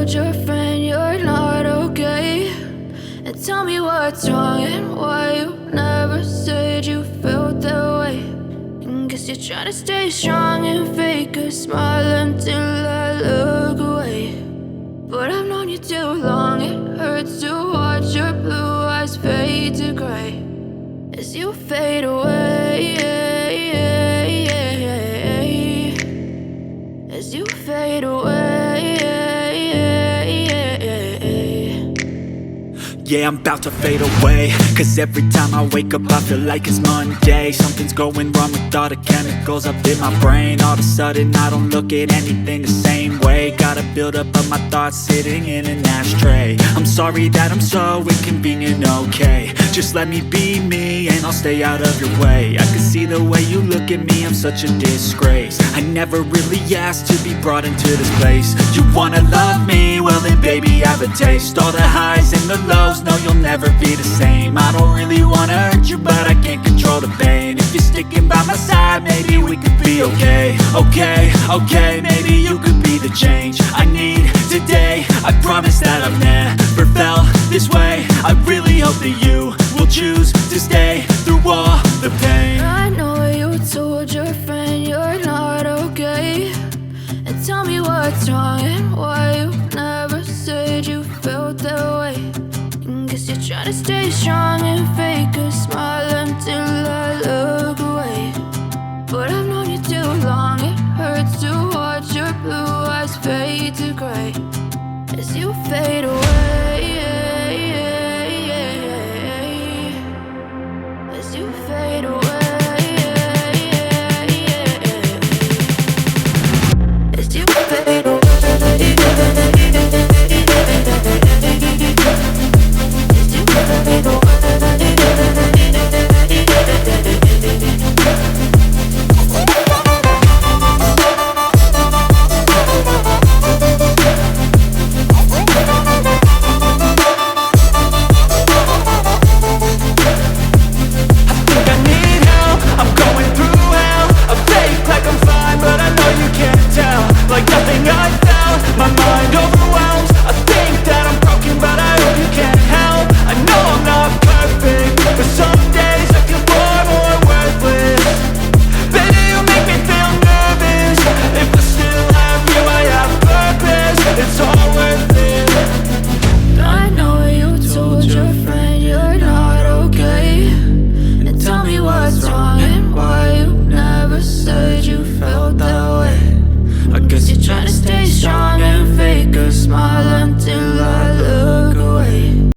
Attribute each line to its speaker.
Speaker 1: told your friend you're not okay, and tell me what's wrong and why you never said you felt that way. And guess you're trying to stay strong and fake a smile until I look away. But I've known you too long, it hurts to watch your blue eyes fade to gray as you fade away, as you fade away.
Speaker 2: Yeah, I'm about to fade away, cause every time I wake up I feel like it's Monday. Something's going wrong with all the chemicals up in my brain. All of a sudden I don't look at anything the same way. Gotta build up of my thoughts sitting in an ashtray. I'm sorry that I'm so inconvenient, okay. Just let me be me and I'll stay out of your way. I can see the way you look at me, I'm such a disgrace. I never really asked to be brought into this place. You wanna love me? Well then baby, have a taste. All the highs and the lows, no, you'll never be the same. I don't really wanna hurt you, but I can't control the pain. If you're sticking by my side, maybe we could be okay. Okay, maybe you could be the change I need today. I promise that I've never felt this way. I really hope that you will choose to stay through all the pain.
Speaker 1: I know you told your friend you're not okay, and tell me what's wrong and why you never said you felt that way. And guess you're trying to stay strong and fake a smile until I look away. But I've known you too long, it hurts to watch your blue eyes fade to gray as you fade away.